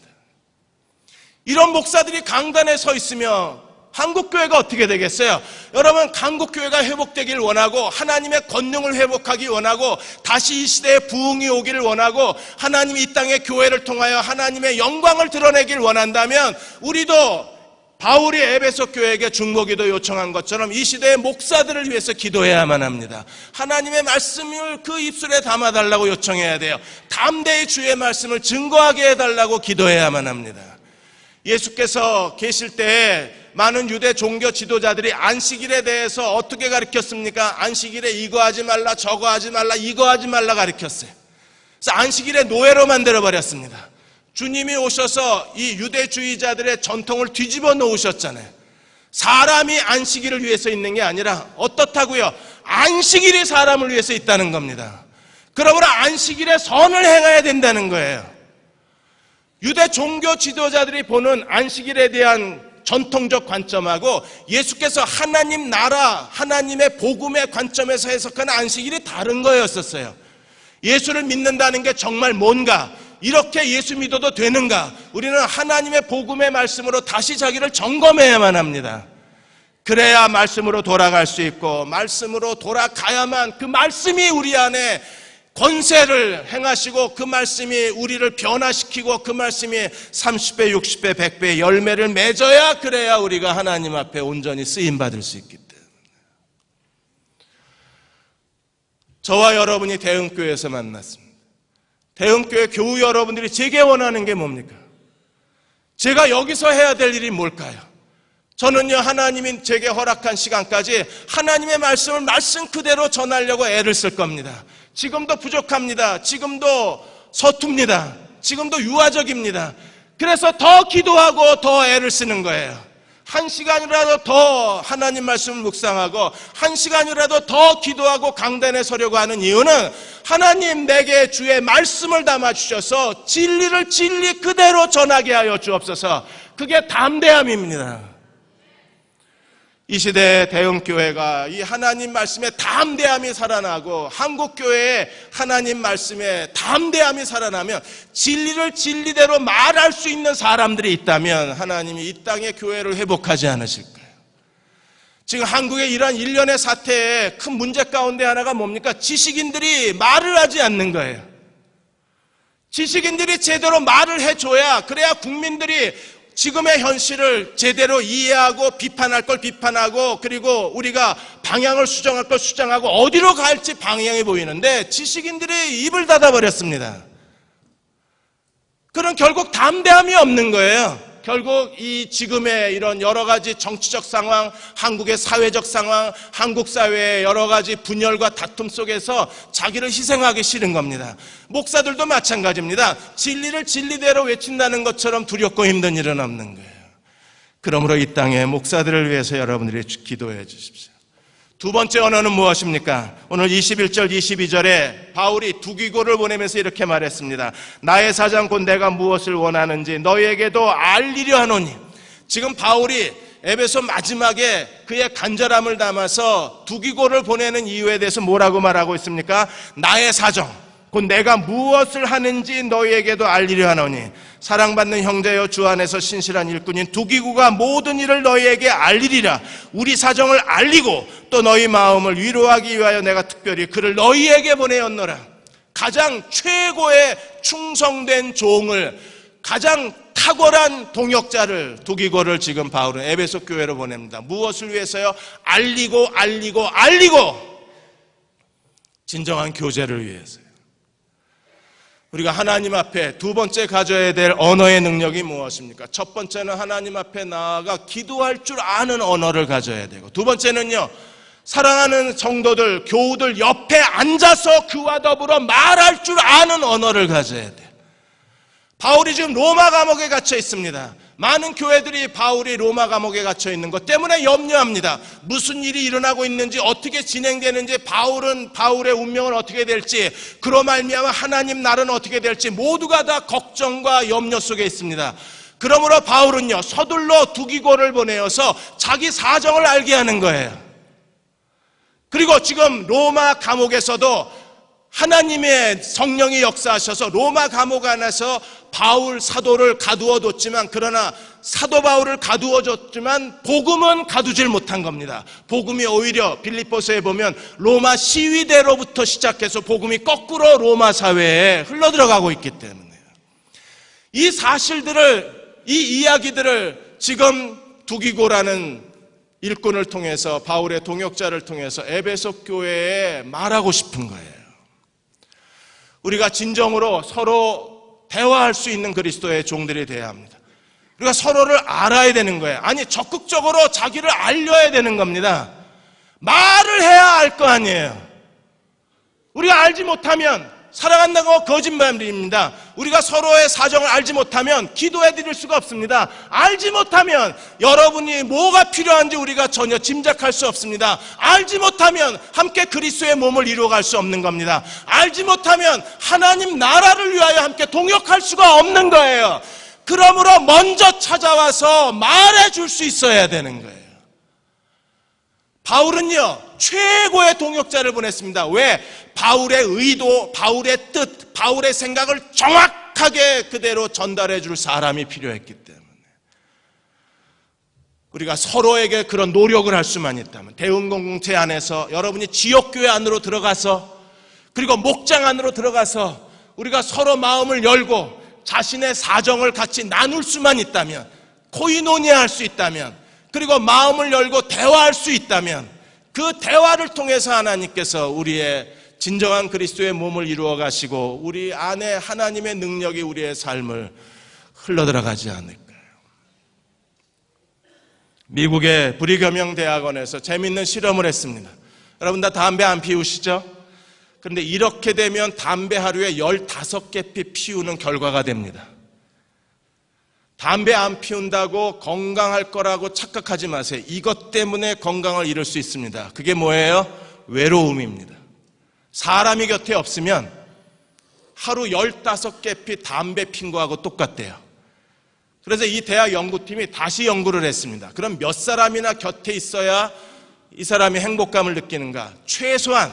이런 목사들이 강단에 서 있으며 한국교회가 어떻게 되겠어요? 여러분, 한국교회가 회복되길 원하고 하나님의 권능을 회복하기 원하고 다시 이 시대에 부흥이 오기를 원하고 하나님이 이 땅의 교회를 통하여 하나님의 영광을 드러내길 원한다면 우리도 바울이 에베소 교회에게 중보기도 요청한 것처럼 이 시대의 목사들을 위해서 기도해야만 합니다. 하나님의 말씀을 그 입술에 담아달라고 요청해야 돼요. 담대히 주의 말씀을 증거하게 해달라고 기도해야만 합니다. 예수께서 계실 때에 많은 유대 종교 지도자들이 안식일에 대해서 어떻게 가르쳤습니까? 안식일에 이거 하지 말라, 저거 하지 말라, 이거 하지 말라 가르쳤어요. 그래서 안식일에 노예로 만들어버렸습니다. 주님이 오셔서 이 유대주의자들의 전통을 뒤집어 놓으셨잖아요. 사람이 안식일을 위해서 있는 게 아니라 어떻다고요? 안식일이 사람을 위해서 있다는 겁니다. 그러므로 안식일에 선을 행해야 된다는 거예요. 유대 종교 지도자들이 보는 안식일에 대한 전통적 관점하고 예수께서 하나님 나라, 하나님의 복음의 관점에서 해석하는 안식일이 다른 거였었어요. 예수를 믿는다는 게 정말 뭔가, 이렇게 예수 믿어도 되는가? 우리는 하나님의 복음의 말씀으로 다시 자기를 점검해야만 합니다. 그래야 말씀으로 돌아갈 수 있고 말씀으로 돌아가야만 그 말씀이 우리 안에 권세를 행하시고 그 말씀이 우리를 변화시키고 그 말씀이 30배, 60배, 100배 열매를 맺어야 그래야 우리가 하나님 앞에 온전히 쓰임받을 수 있기 때문에. 저와 여러분이 대흥교회에서 만났습니다. 대흥교회 교우 여러분들이 제게 원하는 게 뭡니까? 제가 여기서 해야 될 일이 뭘까요? 저는요, 하나님이 제게 허락한 시간까지 하나님의 말씀을 말씀 그대로 전하려고 애를 쓸 겁니다. 지금도 부족합니다. 지금도 서툽니다. 지금도 유아적입니다. 그래서 더 기도하고 더 애를 쓰는 거예요. 1시간이라도 더 하나님 말씀을 묵상하고 1시간이라도 더 기도하고 강단에 서려고 하는 이유는 하나님 내게 주의 말씀을 담아주셔서 진리를 진리 그대로 전하게 하여 주옵소서. 그게 담대함입니다. 이 시대의 대흥교회가 이 하나님 말씀에 담대함이 살아나고 한국교회에 하나님 말씀에 담대함이 살아나면 진리를 진리대로 말할 수 있는 사람들이 있다면 하나님이 이 땅의 교회를 회복하지 않으실까요? 지금 한국의 이러한 일련의 사태의 큰 문제 가운데 하나가 뭡니까? 지식인들이 말을 하지 않는 거예요. 지식인들이 제대로 말을 해줘야, 그래야 국민들이 지금의 현실을 제대로 이해하고 비판할 걸 비판하고 그리고 우리가 방향을 수정할 걸 수정하고 어디로 갈지 방향이 보이는데 지식인들이 입을 닫아버렸습니다. 그럼 결국 담대함이 없는 거예요. 결국 이 지금의 이런 여러 가지 정치적 상황, 한국의 사회적 상황, 한국 사회의 여러 가지 분열과 다툼 속에서 자기를 희생하기 싫은 겁니다. 목사들도 마찬가지입니다. 진리를 진리대로 외친다는 것처럼 두렵고 힘든 일은 없는 거예요. 그러므로 이 땅의 목사들을 위해서 여러분들이 기도해 주십시오. 두 번째 언어는 무엇입니까? 오늘 21절, 22절에 바울이 두기고를 보내면서 이렇게 말했습니다. 나의 사장 곧 내가 무엇을 원하는지 너희에게도 알리려 하노니. 지금 바울이 에베소 마지막에 그의 간절함을 담아서 두기고를 보내는 이유에 대해서 뭐라고 말하고 있습니까? 나의 사정 곧 내가 무엇을 하는지 너희에게도 알리려 하노니 사랑받는 형제여 주 안에서 신실한 일꾼인 두기고가 모든 일을 너희에게 알리리라. 우리 사정을 알리고 또 너희 마음을 위로하기 위하여 내가 특별히 그를 너희에게 보내었노라. 가장 최고의 충성된 종을, 가장 탁월한 동역자를, 두기고를 지금 바울은 에베소 교회로 보냅니다. 무엇을 위해서요? 알리고 진정한 교제를 위해서요. 우리가 하나님 앞에 두 번째 가져야 될 언어의 능력이 무엇입니까? 첫 번째는 하나님 앞에 나아가 기도할 줄 아는 언어를 가져야 되고, 두 번째는요, 사랑하는 성도들, 교우들 옆에 앉아서 그와 더불어 말할 줄 아는 언어를 가져야 돼요. 바울이 지금 로마 감옥에 갇혀 있습니다. 많은 교회들이 바울이 로마 감옥에 갇혀 있는 것 때문에 염려합니다. 무슨 일이 일어나고 있는지, 어떻게 진행되는지, 바울의 운명은 어떻게 될지, 그로 말미암아 하나님 나라는 어떻게 될지 모두가 다 걱정과 염려 속에 있습니다. 그러므로 바울은요, 서둘러 두기고를 보내어서 자기 사정을 알게 하는 거예요. 그리고 지금 로마 감옥에서도 하나님의 성령이 역사하셔서 로마 감옥 안에서 바울 사도를 가두어뒀지만, 그러나 사도 바울을 가두어줬지만 복음은 가두질 못한 겁니다. 복음이 오히려 빌립보서에 보면 로마 시위대로부터 시작해서 복음이 거꾸로 로마 사회에 흘러들어가고 있기 때문에 이 사실들을, 이 이야기들을 지금 두기고라는 일꾼을 통해서, 바울의 동역자를 통해서 에베소 교회에 말하고 싶은 거예요. 우리가 진정으로 서로 대화할 수 있는 그리스도의 종들이 되어야 합니다. 우리가 서로를 알아야 되는 거예요. 아니, 적극적으로 자기를 알려야 되는 겁니다. 말을 해야 알 거 아니에요. 우리가 알지 못하면 사랑한다고 거짓말입니다. 우리가 서로의 사정을 알지 못하면 기도해 드릴 수가 없습니다. 알지 못하면 여러분이 뭐가 필요한지 우리가 전혀 짐작할 수 없습니다. 알지 못하면 함께 그리스도의 몸을 이루어갈 수 없는 겁니다. 알지 못하면 하나님 나라를 위하여 함께 동역할 수가 없는 거예요. 그러므로 먼저 찾아와서 말해 줄 수 있어야 되는 거예요. 바울은요, 최고의 동역자를 보냈습니다. 왜? 바울의 의도, 바울의 뜻, 바울의 생각을 정확하게 그대로 전달해 줄 사람이 필요했기 때문에 우리가 서로에게 그런 노력을 할 수만 있다면, 대응공동체 안에서 여러분이 지역교회 안으로 들어가서, 그리고 목장 안으로 들어가서 우리가 서로 마음을 열고 자신의 사정을 같이 나눌 수만 있다면, 코이노니아 할 수 있다면, 그리고 마음을 열고 대화할 수 있다면, 그 대화를 통해서 하나님께서 우리의 진정한 그리스도의 몸을 이루어 가시고 우리 안에 하나님의 능력이 우리의 삶을 흘러들어가지 않을까요? 미국의 브리겸영대학원에서 재미있는 실험을 했습니다. 여러분 다 담배 안 피우시죠? 그런데 이렇게 되면 담배 하루에 15개 피우는 결과가 됩니다. 담배 안 피운다고 건강할 거라고 착각하지 마세요. 이것 때문에 건강을 잃을 수 있습니다. 그게 뭐예요? 외로움입니다. 사람이 곁에 없으면 하루 15개 피 담배 핀 거하고 똑같대요. 그래서 이 대학 연구팀이 다시 연구를 했습니다. 그럼 몇 사람이나 곁에 있어야 이 사람이 행복감을 느끼는가? 최소한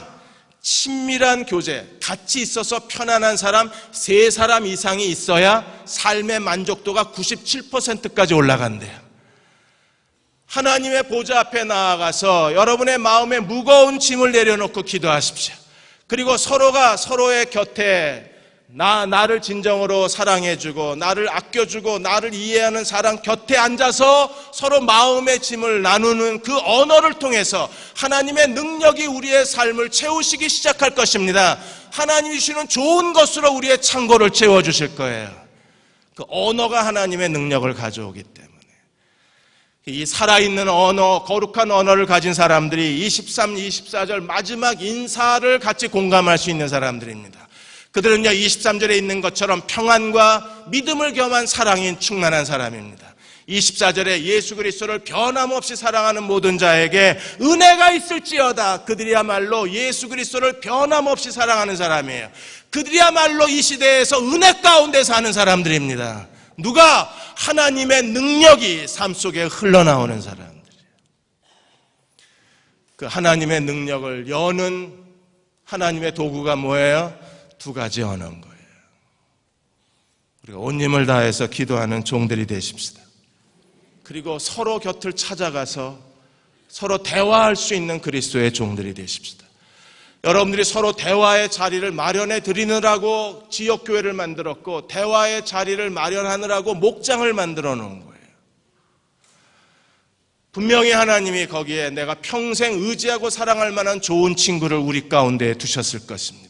친밀한 교제, 같이 있어서 편안한 사람 3사람 이상이 있어야 삶의 만족도가 97%까지 올라간대요. 하나님의 보좌 앞에 나아가서 여러분의 마음에 무거운 짐을 내려놓고 기도하십시오. 그리고 서로가 서로의 곁에 나를 진정으로 사랑해주고 나를 아껴주고 나를 이해하는 사람 곁에 앉아서 서로 마음의 짐을 나누는 그 언어를 통해서 하나님의 능력이 우리의 삶을 채우시기 시작할 것입니다. 하나님이 주시는 좋은 것으로 우리의 창고를 채워주실 거예요. 그 언어가 하나님의 능력을 가져오기 때문에 이 살아있는 언어, 거룩한 언어를 가진 사람들이 23, 24절 마지막 인사를 같이 공감할 수 있는 사람들입니다. 그들은요 23절에 있는 것처럼 평안과 믿음을 겸한 사랑이 충만한 사람입니다. 24절에 예수 그리스도를 변함없이 사랑하는 모든 자에게 은혜가 있을지어다. 그들이야말로 예수 그리스도를 변함없이 사랑하는 사람이에요. 그들이야말로 이 시대에서 은혜 가운데 사는 사람들입니다. 누가? 하나님의 능력이 삶 속에 흘러나오는 사람들이에요. 그 하나님의 능력을 여는 하나님의 도구가 뭐예요? 2가지 언어인 거예요. 우리가 온 힘을 다해서 기도하는 종들이 되십시다. 그리고 서로 곁을 찾아가서 서로 대화할 수 있는 그리스도의 종들이 되십시다. 여러분들이 서로 대화의 자리를 마련해 드리느라고 지역교회를 만들었고 대화의 자리를 마련하느라고 목장을 만들어 놓은 거예요. 분명히 하나님이 거기에 내가 평생 의지하고 사랑할 만한 좋은 친구를 우리 가운데에 두셨을 것입니다.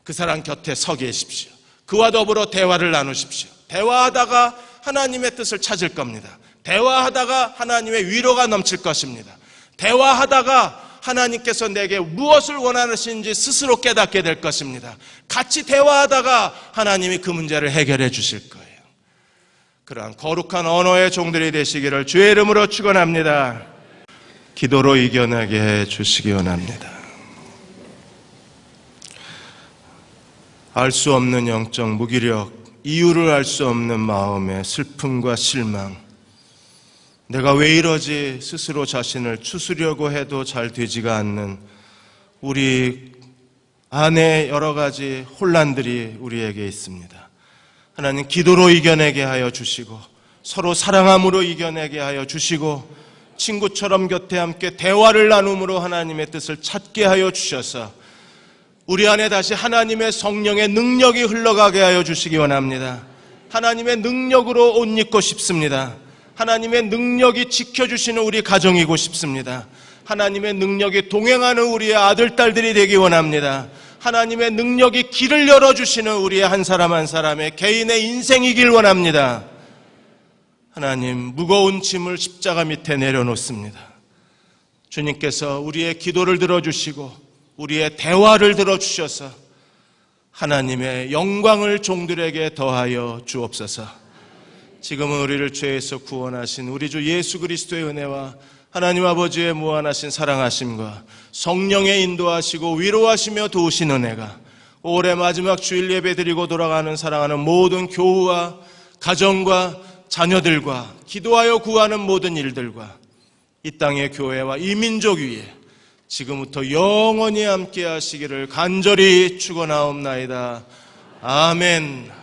그 사람 곁에 서 계십시오. 그와 더불어 대화를 나누십시오. 대화하다가 하나님의 뜻을 찾을 겁니다. 대화하다가 하나님의 위로가 넘칠 것입니다. 대화하다가 하나님께서 내게 무엇을 원하시는지 스스로 깨닫게 될 것입니다. 같이 대화하다가 하나님이 그 문제를 해결해 주실 거예요. 그러한 거룩한 언어의 종들이 되시기를 주의 이름으로 축원합니다. 기도로 이겨내게 해 주시기 원합니다. 알 수 없는 영적 무기력, 이유를 알 수 없는 마음의 슬픔과 실망, 내가 왜 이러지 스스로 자신을 추스려고 해도 잘 되지가 않는 우리 안에 여러 가지 혼란들이 우리에게 있습니다. 하나님, 기도로 이겨내게 하여 주시고, 서로 사랑함으로 이겨내게 하여 주시고, 친구처럼 곁에 함께 대화를 나눔으로 하나님의 뜻을 찾게 하여 주셔서 우리 안에 다시 하나님의 성령의 능력이 흘러가게 하여 주시기 원합니다. 하나님의 능력으로 옷 입고 싶습니다. 하나님의 능력이 지켜주시는 우리 가정이고 싶습니다. 하나님의 능력이 동행하는 우리의 아들, 딸들이 되기 원합니다. 하나님의 능력이 길을 열어주시는 우리의 한 사람 한 사람의 개인의 인생이길 원합니다. 하나님, 무거운 짐을 십자가 밑에 내려놓습니다. 주님께서 우리의 기도를 들어주시고 우리의 대화를 들어주셔서 하나님의 영광을 종들에게 더하여 주옵소서. 지금은 우리를 죄에서 구원하신 우리 주 예수 그리스도의 은혜와 하나님 아버지의 무한하신 사랑하심과 성령의 인도하시고 위로하시며 도우신 은혜가 올해 마지막 주일 예배 드리고 돌아가는 사랑하는 모든 교우와 가정과 자녀들과 기도하여 구하는 모든 일들과 이 땅의 교회와 이 민족 위에 지금부터 영원히 함께 하시기를 간절히 축원하옵나이다. 아멘.